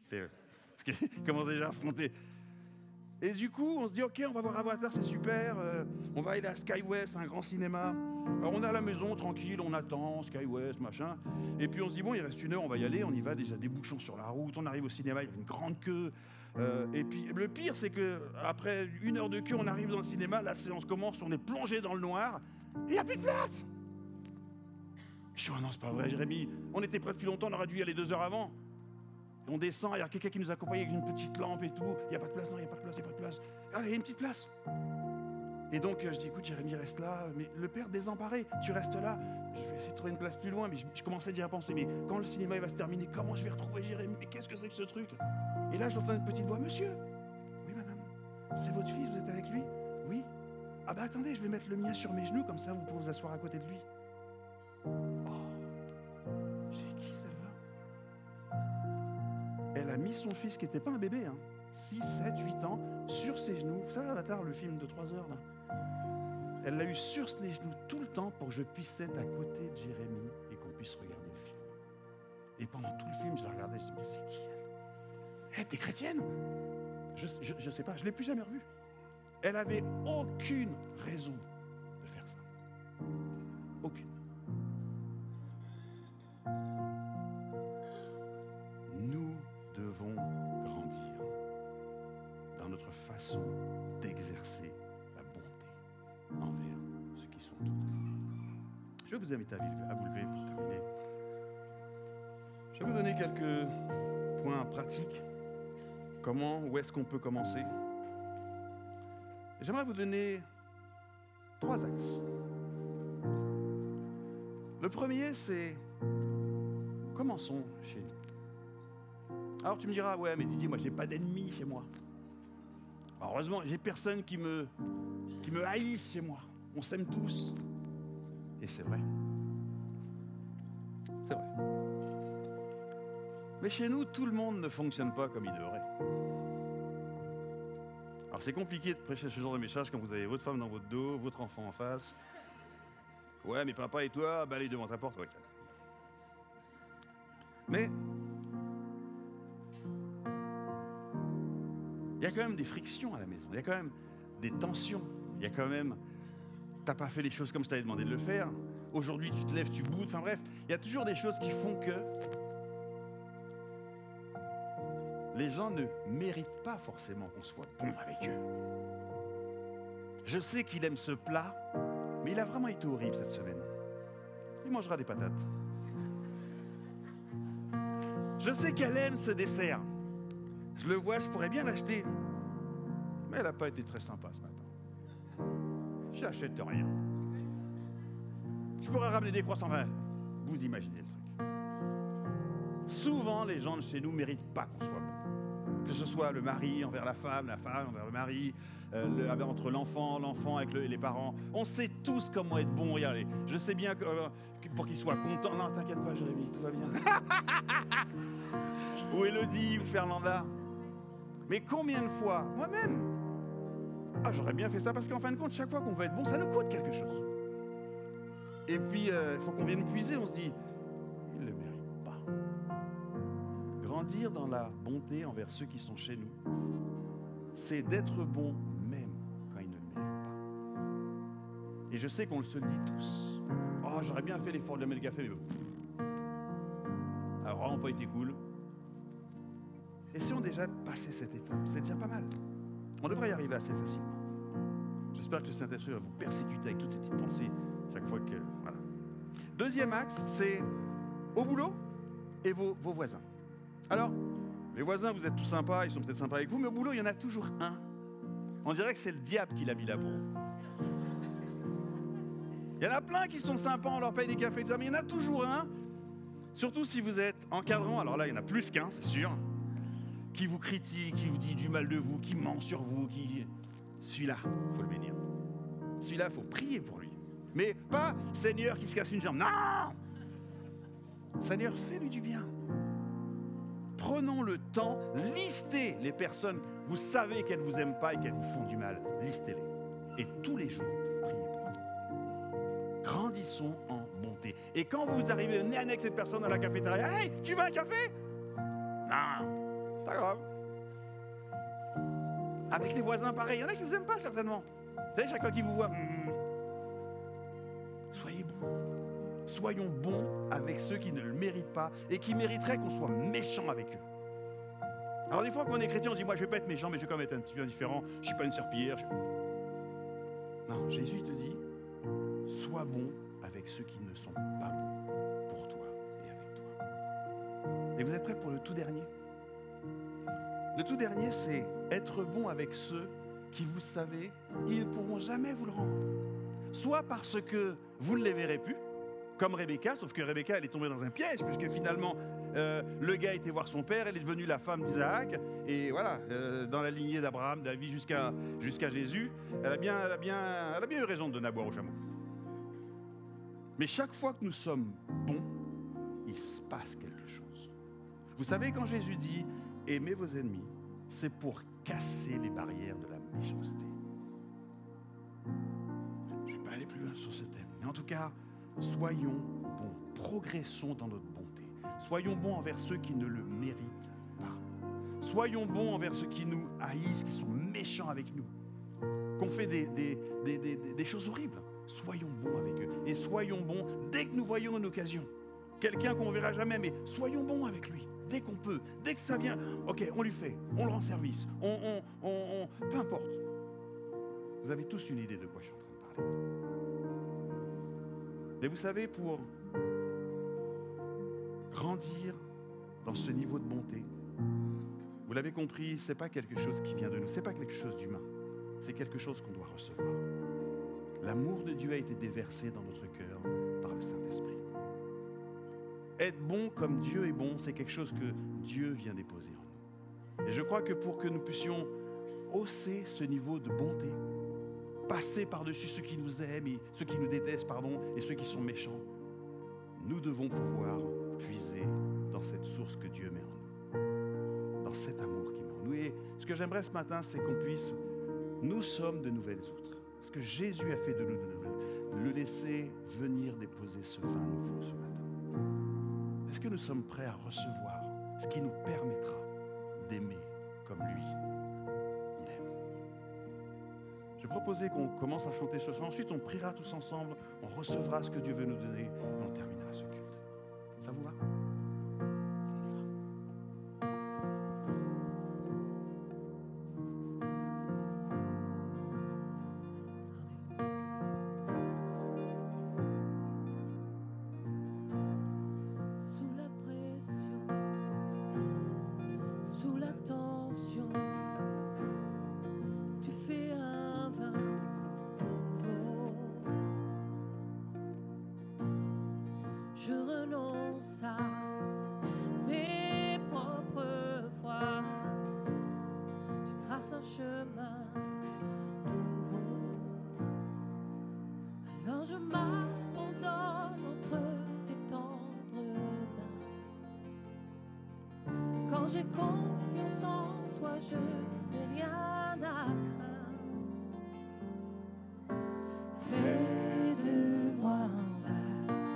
Parce qu'il commence déjà à affronter. Et du coup, on se dit, ok, on va voir Avatar, c'est super. On va aller à SkyWest, un grand cinéma. Alors on est à la maison, tranquille, on attend, SkyWest, machin. Et puis on se dit, bon, il reste 1 heure, on va y aller. On y va, déjà des bouchons sur la route. On arrive au cinéma, il y avait une grande queue. Et puis le pire, c'est qu'après 1 heure de queue, on arrive dans le cinéma, la séance commence, on est plongé dans le noir. Et il n'y a plus de place. Je dis, oh non, c'est pas vrai, Jérémie. On était prêts depuis longtemps, on aurait dû y aller 2 heures avant. Et on descend, il y a quelqu'un qui nous accompagne avec une petite lampe et tout. Il n'y a pas de place, non, il n'y a pas de place, il n'y a pas de place. Allez, il y a une petite place. Et donc, je dis, écoute, Jérémie, reste là. Mais le père désemparé, tu restes là. Je vais essayer de trouver une place plus loin. Mais je commençais déjà à penser, mais quand le cinéma il va se terminer, comment je vais retrouver Jérémie? Mais qu'est-ce que c'est que ce truc? Et là, j'entends une petite voix, monsieur. Oui, madame. C'est votre fils, vous êtes avec lui? Oui. Ah ben attendez, je vais mettre le mien sur mes genoux, comme ça vous pouvez vous asseoir à côté de lui. J'ai qui celle-là? Elle a mis son fils, qui n'était pas un bébé, 6, 7, 8 ans, sur ses genoux. Vous savez, Avatar, le film de 3 heures, là. Elle l'a eu sur les genoux tout le temps pour que je puisse être à côté de Jérémie et qu'on puisse regarder le film. Et pendant tout le film, je la regardais, je dis, mais c'est qui elle? T'es chrétienne? Je sais pas, je ne l'ai plus jamais revue. Elle avait aucune raison de faire ça. Aucune. Nous devons grandir dans notre façon d'exercer la bonté envers ceux qui sont autour de nous. Je vais vous inviter à vous lever pour terminer. Je vais vous donner quelques points pratiques. Où est-ce qu'on peut commencer? J'aimerais vous donner 3 axes. Le premier, c'est commençons chez nous. Alors tu me diras, ouais, mais Didier, moi j'ai pas d'ennemis chez moi. Alors, heureusement, j'ai personne qui me haïsse chez moi. On s'aime tous. Et c'est vrai. C'est vrai. Mais chez nous, tout le monde ne fonctionne pas comme il devrait. Alors c'est compliqué de prêcher ce genre de message quand vous avez votre femme dans votre dos, votre enfant en face. Ouais, mais papa et toi, balaye devant ta porte. Ouais. Mais il y a quand même des frictions à la maison, il y a quand même des tensions, il y a quand même... T'as pas fait les choses comme je t'avais demandé de le faire, aujourd'hui tu te lèves, tu boudes, enfin bref, il y a toujours des choses qui font que les gens ne méritent pas forcément qu'on soit bon avec eux. Je sais qu'il aime ce plat, mais il a vraiment été horrible cette semaine. Il mangera des patates. Je sais qu'elle aime ce dessert. Je le vois, je pourrais bien l'acheter. Mais elle n'a pas été très sympa ce matin. J'achète rien. Je pourrais ramener des croissants. Enfin, vous imaginez le truc. Souvent, les gens de chez nous ne méritent pas qu'on soit bon. Que ce soit le mari envers la femme envers le mari, entre l'enfant avec les parents. On sait tous comment être bon. Regardez, je sais bien que pour qu'ils soient contents. Non, t'inquiète pas, Jérémie, tout va bien. Ou Élodie, ou Fernanda. Mais combien de fois, moi-même, j'aurais bien fait ça parce qu'en fin de compte, chaque fois qu'on veut être bon, ça nous coûte quelque chose. Et puis, il faut qu'on vienne puiser, on se dit, il ne le mérite pas. Grandir dans la bonté envers ceux qui sont chez nous, c'est d'être bon même quand ils ne le méritent pas. Et je sais qu'on se le dit tous. Oh, j'aurais bien fait l'effort de le mettre le café, mais bon. Alors, vraiment pas été cool. Essayons déjà de passer cette étape, c'est déjà pas mal. On devrait y arriver assez facilement. J'espère que le Saint-Esprit va vous persécuter avec toutes ces petites pensées chaque fois que... Voilà. Deuxième axe, c'est au boulot et vos voisins. Alors, les voisins, vous êtes tous sympas, ils sont peut-être sympas avec vous, mais au boulot, il y en a toujours un. On dirait que c'est le diable qui l'a mis là pour vous. Il y en a plein qui sont sympas, on leur paye des cafés, tout ça, mais il y en a toujours un, surtout si vous êtes encadrant, alors là, il y en a plus qu'un, c'est sûr, qui vous critique, qui vous dit du mal de vous, qui ment sur vous, qui... Celui-là, il faut le bénir. Celui-là, il faut prier pour lui. Mais pas Seigneur qui se casse une jambe. Non! Seigneur, fais-lui du bien. Prenons le temps, listez les personnes, vous savez qu'elles ne vous aiment pas et qu'elles vous font du mal. Listez-les. Et tous les jours, priez pour eux. Grandissons en bonté. Et quand vous arrivez nez à nez avec cette personne à la cafétéria, hey, tu veux un café? Non, pas grave. Avec les voisins, pareil. Il y en a qui ne vous aiment pas, certainement. Vous savez, chaque fois qu'ils vous voient, soyez bons. Soyons bons avec ceux qui ne le méritent pas et qui mériteraient qu'on soit méchants avec eux. Alors des fois, quand on est chrétien, on dit, moi, je ne vais pas être méchant, mais je vais quand même être un petit peu indifférent. Je ne suis pas une serpillière. Non, Jésus te dit, sois bon avec ceux qui ne sont pas bons pour toi et avec toi. Et vous êtes prêts pour le tout dernier? Le tout dernier, c'est être bon avec ceux qui, vous savez, ils ne pourront jamais vous le rendre. Soit parce que vous ne les verrez plus, comme Rebecca, sauf que Rebecca, elle est tombée dans un piège, puisque finalement, le gars était voir son père, elle est devenue la femme d'Isaac, et voilà, dans la lignée d'Abraham, David, jusqu'à Jésus, elle a bien eu raison de donner à boire au chameau. Mais chaque fois que nous sommes bons, il se passe quelque chose. Vous savez, quand Jésus dit « Aimez vos ennemis », c'est pour casser les barrières de la méchanceté. Je ne vais pas aller plus loin sur ce thème, mais en tout cas, soyons bons, progressons dans notre bonté. Soyons bons envers ceux qui ne le méritent pas. Soyons bons envers ceux qui nous haïssent, qui sont méchants avec nous, qu'on fait des choses horribles. Soyons bons avec eux. Et soyons bons dès que nous voyons une occasion. Quelqu'un qu'on ne verra jamais, mais soyons bons avec lui. Dès qu'on peut, dès que ça vient, ok, on lui fait, on le rend service, peu importe. Vous avez tous une idée de quoi je suis en train de parler. Mais vous savez, pour grandir dans ce niveau de bonté, vous l'avez compris, ce n'est pas quelque chose qui vient de nous, ce n'est pas quelque chose d'humain, c'est quelque chose qu'on doit recevoir. L'amour de Dieu a été déversé dans notre cœur par le Saint-Esprit. Être bon comme Dieu est bon, c'est quelque chose que Dieu vient déposer en nous. Et je crois que pour que nous puissions hausser ce niveau de bonté, passer par-dessus ceux qui nous aiment et ceux qui nous détestent, et ceux qui sont méchants, nous devons pouvoir puiser dans cette source que Dieu met en nous, dans cet amour qu'il met en nous. Et ce que j'aimerais ce matin, c'est qu'on puisse, nous sommes de nouvelles outres. Ce que Jésus a fait de nous, de le laisser venir déposer ce vin nouveau ce matin. Est-ce que nous sommes prêts à recevoir ce qui nous permettra d'aimer comme lui, il aime? Je proposais qu'on commence à chanter ce chant. Ensuite, on priera tous ensemble, on recevra ce que Dieu veut nous donner et on terminera ce culte. Ça vous va? Sous la pression, sous la tension, tu fais un vin nouveau. Je renonce à mes propres voies. Tu traces un chemin nouveau. Alors je m'abandonne entre tes tendres mains. Quand j'ai confiance en toi, je n'ai rien à craindre. Fais de moi un vase,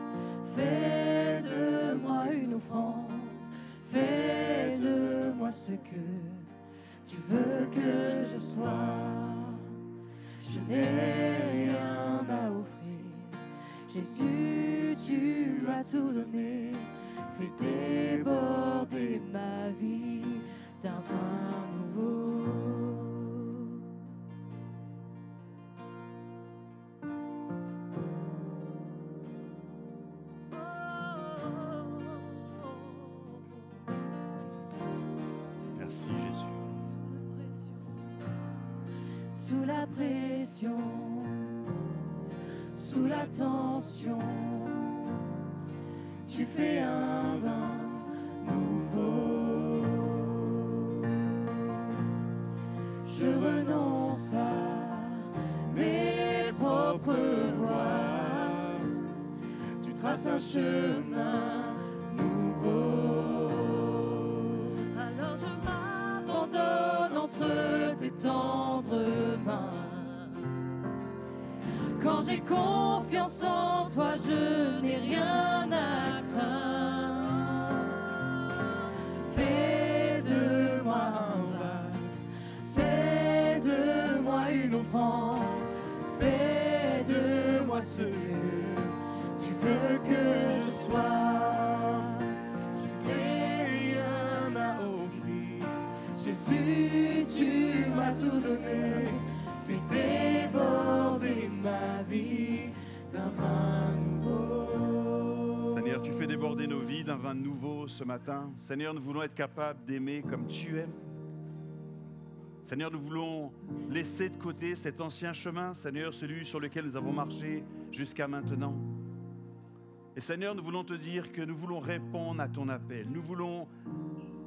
fais de moi une offrande, fais de moi ce que tu veux que je sois. Je n'ai rien à offrir, Jésus, tu m'as tout donné. Fais déborder ma vie d'un vin nouveau. sous la pression, sous la tension, tu fais un vin nouveau. Je renonce à mes propres voies, tu traces un chemin nouveau. Alors je m'abandonne entre tes tendres mains. Quand j'ai confiance en toi, je n'ai rien à craindre. Fais de moi un vase, fais de moi une offrande, fais de moi ce que tu veux que je sois. Je n'ai rien à offrir, Jésus, tu m'as tout donné. Fais déborder ma vie d'un vin nouveau. Seigneur, tu fais déborder nos vies d'un vin nouveau ce matin. Seigneur, nous voulons être capables d'aimer comme tu aimes. Seigneur, nous voulons laisser de côté cet ancien chemin, Seigneur, celui sur lequel nous avons marché jusqu'à maintenant. Et Seigneur, nous voulons te dire que nous voulons répondre à ton appel. Nous voulons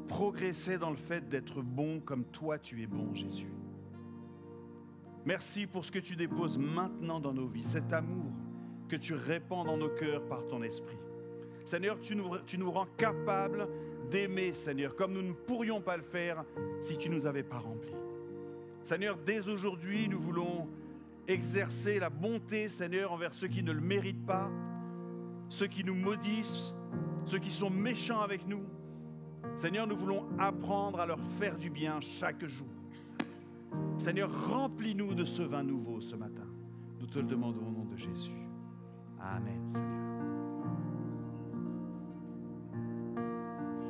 progresser dans le fait d'être bon comme toi tu es bon, Jésus. Merci pour ce que tu déposes maintenant dans nos vies, cet amour que tu répands dans nos cœurs par ton esprit. Seigneur, tu nous rends capables d'aimer, Seigneur, comme nous ne pourrions pas le faire si tu ne nous avais pas remplis. Seigneur, dès aujourd'hui, nous voulons exercer la bonté, Seigneur, envers ceux qui ne le méritent pas, ceux qui nous maudissent, ceux qui sont méchants avec nous. Seigneur, nous voulons apprendre à leur faire du bien chaque jour. Seigneur, remplis-nous de ce vin nouveau ce matin. Nous te le demandons au nom de Jésus. Amen, Seigneur.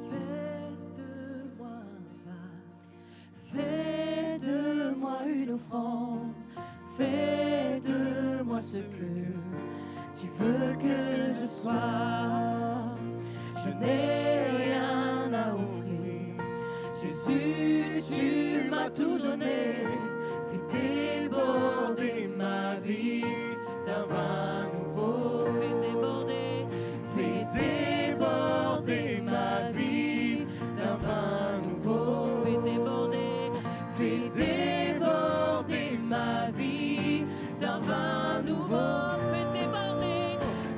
Fais de moi un vase, fais de moi une offrande, fais de moi ce que tu veux que je sois. Je n'ai rien à offrir, Jésus, tu m'as tout donné. Fais déborder ma vie d'un vin nouveau. Fais déborder ma vie d'un vin nouveau. Fais déborder ma vie d'un vin nouveau.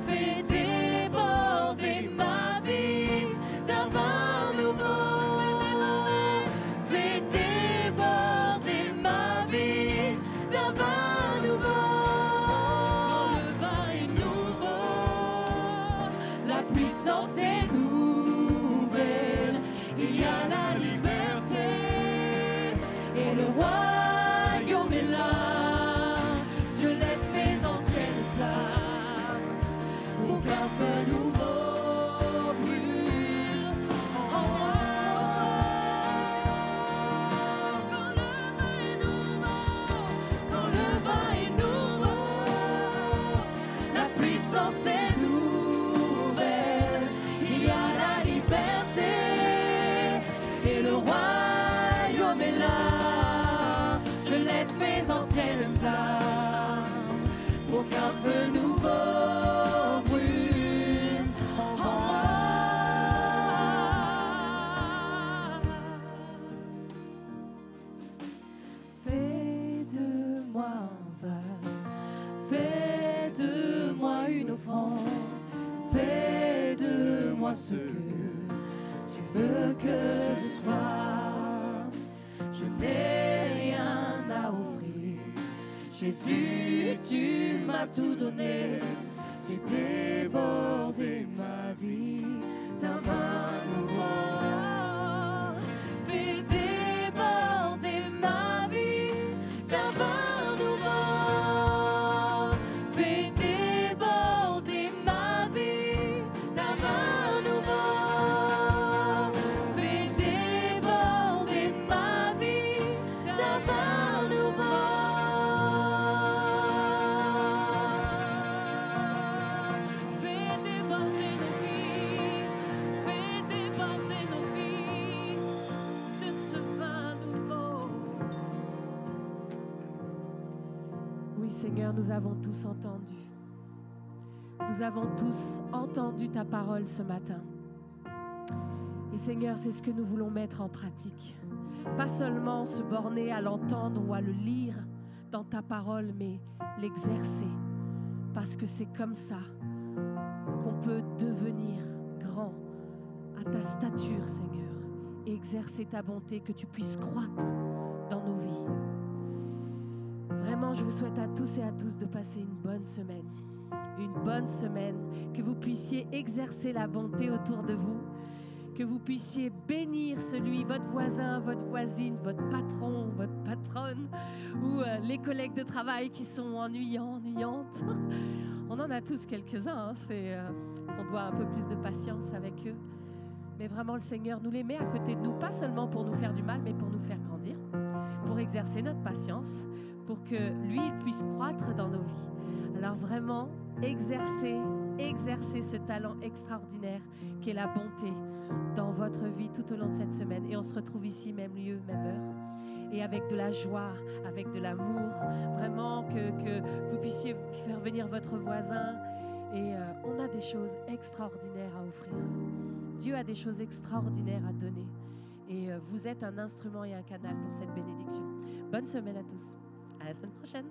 Fais déborder ma vie d'un vin nouveau. Fais déborder ma vie d'un vin nouveau. Quand le vin est nouveau, la puissance est nouvelle. Il y a la liberté et le royaume est là. Je laisse mes anciennes flammes pour qu'un feu nouveau brûle en moi. Quand le vin est nouveau, la puissance est nouvelle. Il y a la liberté et le royaume est là. Je laisse mes anciennes flammes pour qu'un feu nouveau brûle en moi. Fais de moi un vase, fais de moi une offrande, fais de moi ce que tu veux que je sois. Je n'ai rien à offrir, Jésus, tu m'as tout donné. Fais déborder ma vie d'un vin nouveau. Fais déborder ma vie d'un vin nouveau. Fais déborder ma vie d'un vin nouveau. Fais déborder ma vie d'un vin nouveau. Seigneur, nous avons tous entendu. Nous avons tous entendu ta parole ce matin. Et Seigneur, c'est ce que nous voulons mettre en pratique. Pas seulement se borner à l'entendre ou à le lire dans ta parole, mais l'exercer. Parce que c'est comme ça qu'on peut devenir grand à ta stature, Seigneur, et exercer ta bonté, que tu puisses croître dans nos vies. Vraiment, je vous souhaite à tous et à tous de passer une bonne semaine. Une bonne semaine, que vous puissiez exercer la bonté autour de vous, que vous puissiez bénir votre voisin, votre voisine, votre patron, votre patronne, ou les collègues de travail qui sont ennuyantes. On en a tous quelques-uns, on doit un peu plus de patience avec eux. Mais vraiment, le Seigneur nous les met à côté de nous, pas seulement pour nous faire du mal, mais pour nous faire grandir, pour exercer notre patience, pour que lui il puisse croître dans nos vies. Alors vraiment, exercez ce talent extraordinaire qu'est la bonté dans votre vie tout au long de cette semaine. Et on se retrouve ici, même lieu, même heure. Et avec de la joie, avec de l'amour, vraiment que vous puissiez faire venir votre voisin. Et on a des choses extraordinaires à offrir. Dieu a des choses extraordinaires à donner. Et vous êtes un instrument et un canal pour cette bénédiction. Bonne semaine à tous. À la semaine prochaine.